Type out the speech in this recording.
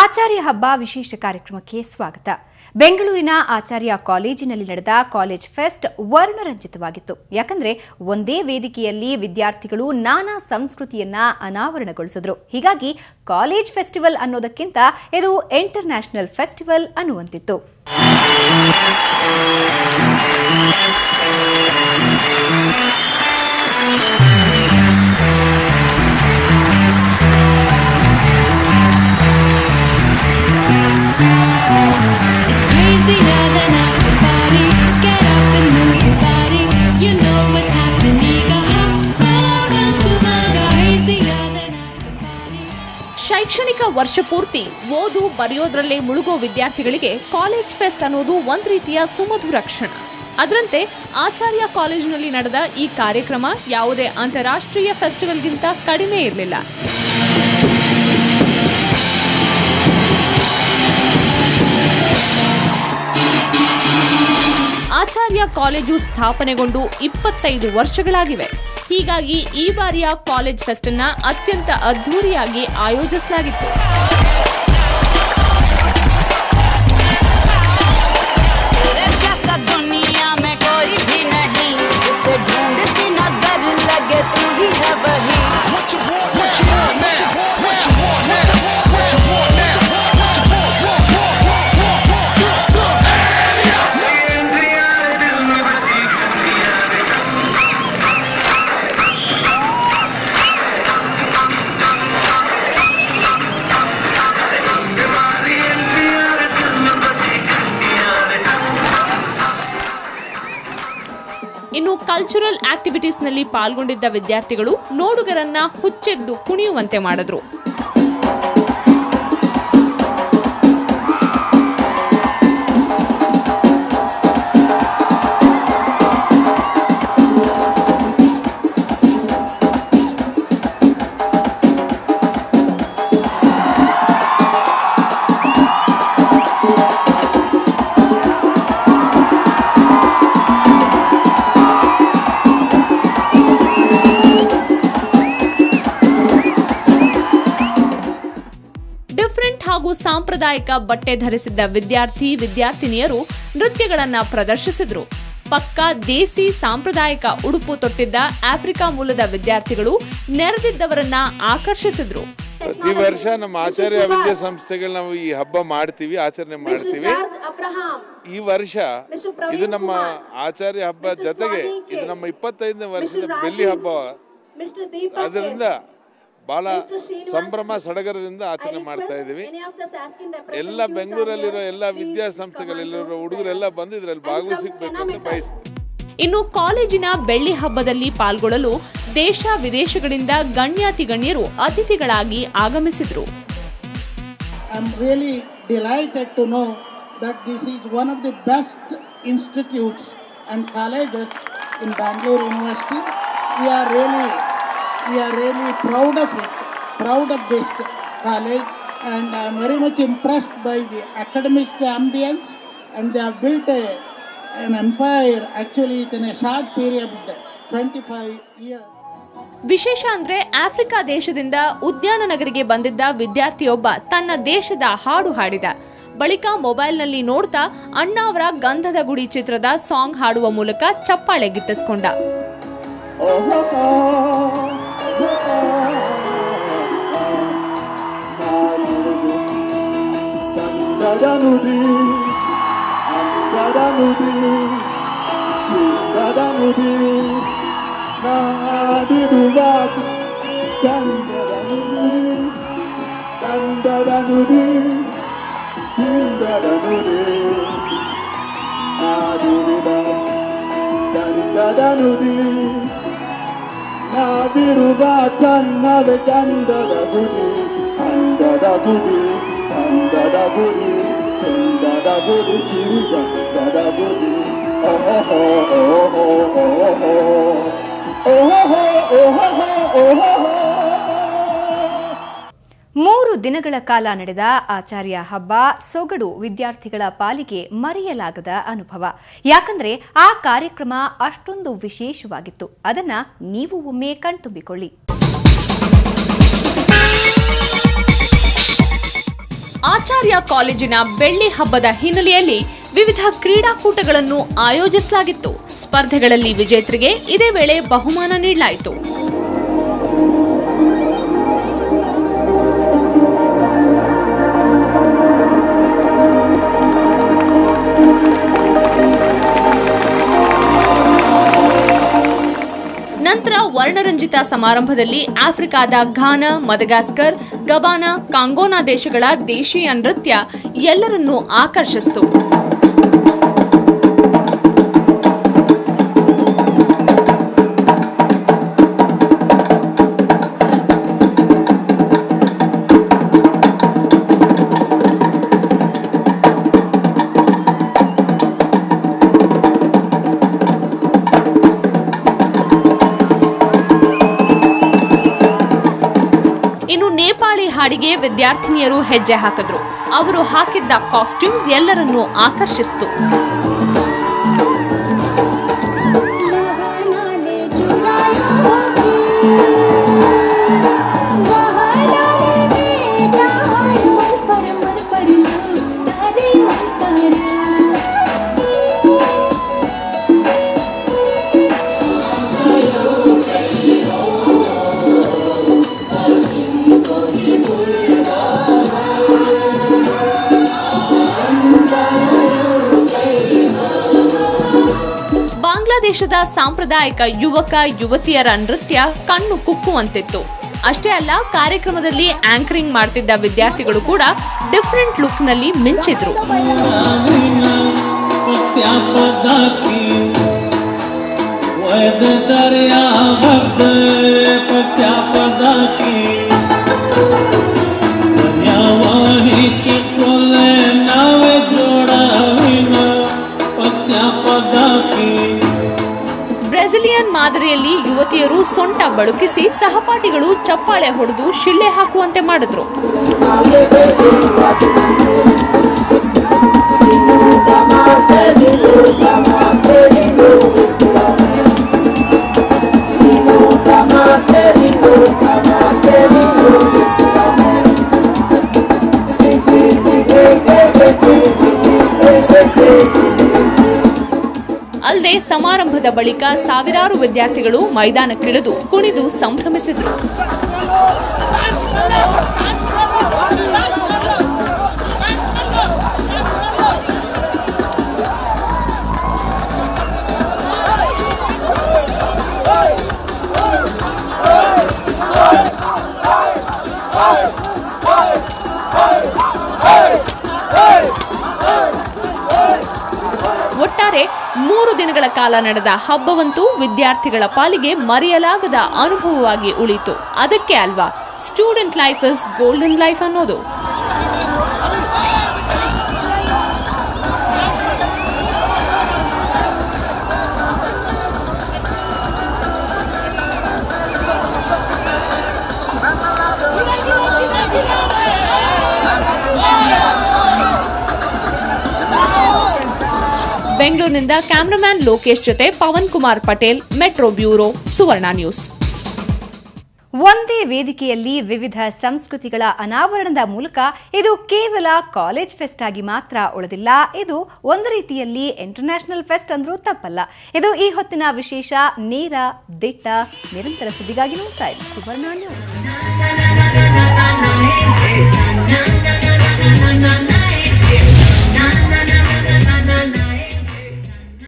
ಆಚಾರ್ಯ ಹಬ್ಬ ವಿಶೇಷ ಕಾರ್ಯಕ್ರಮಕ್ಕೆ ಸ್ವಾಗತ. ಬೆಂಗಳೂರಿನ ಆಚಾರ್ಯ ಕಾಲೇಜಿನಲ್ಲಿ ನಡೆದ ಕಾಲೇಜ್ ಫೆಸ್ಟ್ ವರ್ಣರಂಜಿತವಾಗಿತ್ತು. ಯಾಕಂದ್ರೆ ಒಂದೇ ವೇದಿಕೆಯಲ್ಲಿ ವಿದ್ಯಾರ್ಥಿಗಳು ನಾನಾ ಸಂಸ್ಕೃತಿಯನ್ನ ಅನಾವರಣಗೊಳಿಸಿದ್ರು. ಹೀಗಾಗಿ ಕಾಲೇಜ್ ಫೆಸ್ಟಿವಲ್ ಅನ್ನೋದಕ್ಕಿಂತ ಇದು ಇಂಟರ್ನ್ಯಾಷನಲ್ ಫೆಸ್ಟಿವಲ್ ಅನ್ನುವಂತಿತ್ತು. ಶೈಕ್ಷಣಿಕ ವರ್ಷ ಪೂರ್ತಿ ಓದು ಬರೆಯೋದ್ರಲ್ಲೇ ಮುಳುಗೋ ವಿದ್ಯಾರ್ಥಿಗಳಿಗೆ ಕಾಲೇಜ್ ಫೆಸ್ಟ್ ಅನ್ನೋದು ಒಂದ್ ರೀತಿಯ ಸುಮಧುರ ಕ್ಷಣ. ಅದರಂತೆ ಆಚಾರ್ಯ ಕಾಲೇಜಿನಲ್ಲಿ ನಡೆದ ಈ ಕಾರ್ಯಕ್ರಮ ಯಾವುದೇ ಅಂತಾರಾಷ್ಟ್ರೀಯ ಫೆಸ್ಟಿವಲ್ಗಿಂತ ಕಡಿಮೆ ಇರಲಿಲ್ಲ. ಆಚಾರ್ಯ ಕಾಲೇಜು ಸ್ಥಾಪನೆಗೊಂಡು 25 ವರ್ಷಗಳಾಗಿವೆ. ಹೀಗಾಗಿ ಈ ಬಾರಿಯ ಕಾಲೇಜ್ ಫೆಸ್ಟ್ ಅನ್ನ ಅತ್ಯಂತ ಅದ್ಧೂರಿಯಾಗಿ ಆಯೋಜಿಸಲಾಗಿತ್ತು. ಇನ್ನು ಕಲ್ಚರಲ್ ಆಕ್ಟಿವಿಟೀಸ್ನಲ್ಲಿ ಪಾಲ್ಗೊಂಡಿದ್ದ ವಿದ್ಯಾರ್ಥಿಗಳು ನೋಡುಗರನ್ನ ಹುಚ್ಚೆದ್ದು ಕುಣಿಯುವಂತೆ ಮಾಡಿದ್ರು. ಹಾಗೂ ಸಾಂಪ್ರದಾಯಿಕ ಬಟ್ಟೆ ಧರಿಸಿದ್ದ ವಿದ್ಯಾರ್ಥಿನಿಯರು ನೃತ್ಯಗಳನ್ನ ಪ್ರದರ್ಶಿಸಿದ್ರು. ಪಕ್ಕಾ ದೇಸಿ ಸಾಂಪ್ರದಾಯಿಕ ಉಡುಪು ತೊಟ್ಟಿದ್ದ ಆಫ್ರಿಕಾ ಮೂಲದ ವಿದ್ಯಾರ್ಥಿಗಳು ನೆರೆದಿದ್ದವರನ್ನ ಆಕರ್ಷಿಸಿದ್ರು. ಪ್ರತಿ ವರ್ಷ ನಮ್ಮ ಆಚಾರ್ಯ ವಿದ್ಯಾಸಂಸ್ಥೆಗಳು ನಾವು ಈ ಹಬ್ಬ ಮಾಡ್ತೀವಿ, ಆಚರಣೆ ಮಾಡ್ತೀವಿ. ಈ ವರ್ಷ ಇದು ನಮ್ಮ ಆಚಾರ್ಯ ಹಬ್ಬ ಜೊತೆಗೆ ಇದು ನಮ್ಮ 25ನೇ ವರ್ಷದ ಬೆಳ್ಳಿ ಹಬ್ಬ. ಅದರಿಂದ ಬಹಳ ಸಂಭ್ರಮ ಸಡಗರದಿಂದ ಆಚರಣೆ ಮಾಡ್ತಾ ಇದೀವಿ. ಎಲ್ಲ ಬೆಂಗಳೂರಲ್ಲಿರೋ ಎಲ್ಲ ವಿದ್ಯಾಸಂಸ್ಥೆಗಳಲ್ಲಿರೋ ಹುಡುಗರೆಲ್ಲ ಬಂದು ಇದರಲ್ಲಿ ಭಾಗವಹಿಸಬೇಕು ಅಂತ ಬಯಸ್ತೀವಿ. ಇನ್ನು ಕಾಲೇಜಿನ ಬೆಳ್ಳಿ ಹಬ್ಬದಲ್ಲಿ ಪಾಲ್ಗೊಳ್ಳಲು ದೇಶ ವಿದೇಶಗಳಿಂದ ಗಣ್ಯರು ಅತಿಥಿಗಳಾಗಿ ಆಗಮಿಸಿದ್ರು. I am really delighted to know that this is one of the best institutes and colleges in Bangalore University. We are really proud of it, proud of this college, and I am very much impressed by the academic ambience, and they have built an empire actually in a short period, 25 years. ವಿಶೇಷ ಅಂದ್ರೆ Africa ದೇಶದಿಂದ ಉದ್ಯಾನ ನಗರಿಗೆ ಬಂದಿದ್ದ ವಿದ್ಯಾರ್ಥಿಯೊಬ್ಬ ತನ್ನ ದೇಶದ ಹಾಡು ಹಾಡಿದ. ಬಳಿಕ ಮೊಬೈಲ್ನಲ್ಲಿ ನೋಡ್ತಾ ಅಣ್ಣ ಅವರ ಗಂಧದ ಗುಡಿ ಚಿತ್ರದ ಸಾಂಗ್ ಹಾಡುವ ಮೂಲಕ ಚಪ್ಪಾಳೆ ಗಿಟ್ಟಿಸಿಕೊಂಡ. 3 ದಿನಗಳ ಕಾಲ ನಡೆದ ಆಚಾರ್ಯ ಹಬ್ಬ ಸೊಗಡು ವಿದ್ಯಾರ್ಥಿಗಳ ಪಾಲಿಗೆ ಮರೆಯಲಾಗದ ಅನುಭವ. ಯಾಕಂದ್ರೆ ಆ ಕಾರ್ಯಕ್ರಮ ಅಷ್ಟೊಂದು ವಿಶೇಷವಾಗಿತ್ತು. ಅದನ್ನ ನೀವು ಒಮ್ಮೆ ಕಣ್ತುಂಬಿಕೊಳ್ಳಿ. ಆಚಾರ್ಯ ಕಾಲೇಜಿನ ಬೆಳ್ಳಿ ಹಬ್ಬದ ಹಿನ್ನೆಲೆಯಲ್ಲಿ ವಿವಿಧ ಕ್ರೀಡಾಕೂಟಗಳನ್ನು ಆಯೋಜಿಸಲಾಗಿತ್ತು. ಸ್ಪರ್ಧೆಗಳಲ್ಲಿ ವಿಜೇತರಿಗೆ ಇದೇ ವೇಳೆ ಬಹುಮಾನ ನೀಡಲಾಯಿತು. ನಂತರ ವರ್ಣರಂಜಿತ ಸಮಾರಂಭದಲ್ಲಿ ಆಫ್ರಿಕಾದ ಘಾನಾ, ಮದಗಾಸ್ಕರ್, ಗಬಾನಾ, ಕಾಂಗೋನಾ ದೇಶಗಳ ದೇಶೀಯ ನೃತ್ಯ ಎಲ್ಲರನ್ನೂ ಆಕರ್ಷಿಸಿತು. ಇನ್ನು ನೇಪಾಳಿ ಹಾಡಿಗೆ ವಿದ್ಯಾರ್ಥಿನಿಯರು ಹೆಜ್ಜೆ ಹಾಕಿದ್ರು. ಅವರು ಹಾಕಿದ್ದ ಕಾಸ್ಟ್ಯೂಮ್ಸ್ ಎಲ್ಲರನ್ನೂ ಆಕರ್ಷಿಸಿತು. ಬಾಂಗ್ಲಾದೇಶದ ಸಾಂಪ್ರದಾಯಿಕ ಯುವಕ ಯುವತಿಯರ ನೃತ್ಯ ಕಣ್ಣು ಕುಕ್ಕುವಂತಿತ್ತು. ಅಷ್ಟೇ ಅಲ್ಲ, ಕಾರ್ಯಕ್ರಮದಲ್ಲಿ ಆಂಕರಿಂಗ್ ಮಾಡ್ತಿದ್ದ ವಿದ್ಯಾರ್ಥಿಗಳು ಕೂಡ ಡಿಫರೆಂಟ್ ಲುಕ್ ನಲ್ಲಿ ಮಿಂಚಿದ್ರು. ಬ್ರೆಜಿಲಿಯನ್ ಮಾದರಿಯಲ್ಲಿ ಯುವತಿಯರು ಸೊಂಟ ಬಳುಕಿಸಿ ಸಹಪಾಠಿಗಳು ಚಪ್ಪಾಳೆ ಹೊಡೆದು ಶಿಳ್ಳೆ ಹಾಕುವಂತೆ ಮಾಡಿದ್ರು. ಅಲ್ಲದೆ ಸಮಾರಂಭದ ಬಳಿಕ ಸಾವಿರಾರು ವಿದ್ಯಾರ್ಥಿಗಳು ಮೈದಾನಕ್ಕಿಳಿದು ಕುಣಿದು ಸಂಭ್ರಮಿಸಿದರು. ಒಟ್ಟಾರೆ 3 ದಿನಗಳ ಕಾಲ ನಡೆದ ಹಬ್ಬವಂತೂ ವಿದ್ಯಾರ್ಥಿಗಳ ಪಾಲಿಗೆ ಮರೆಯಲಾಗದ ಅನುಭವವಾಗಿ ಉಳಿತು. ಅದಕ್ಕೆ ಅಲ್ವಾ student life is golden life ಅನ್ನೋದು. ಬೆಂಗಳೂರಿನಿಂದ ಕ್ಯಾಮರಾಮ್ಯಾನ್ ಲೋಕೇಶ್ ಜೊತೆ ಪವನ್ ಕುಮಾರ್ ಪಟೇಲ್, ಮೆಟ್ರೋ ಬ್ಯೂರೋ, ಸುವರ್ಣ ನ್ಯೂಸ್. ಒಂದೇ ವೇದಿಕೆಯಲ್ಲಿ ವಿವಿಧ ಸಂಸ್ಕೃತಿಗಳ ಅನಾವರಣದ ಮೂಲಕ ಇದು ಕೇವಲ ಕಾಲೇಜ್ ಫೆಸ್ಟ್ ಆಗಿ ಮಾತ್ರ ಉಳಿದಿಲ್ಲ. ಇದು ಒಂದು ರೀತಿಯಲ್ಲಿ ಇಂಟರ್ನ್ಯಾಷನಲ್ ಫೆಸ್ಟ್ ಅಂದ್ರೂ ತಪ್ಪಲ್ಲ. ಇದು ಈ ಹೊತ್ತಿನ ವಿಶೇಷ, ನೇರ, ದಿಟ್ಟ, ನಿರಂತರ ಸುದ್ದಿಗಾಗಿ ನೋಡ್ತಾ ಇರಿ ಸುವರ್ಣ ನ್ಯೂಸ್.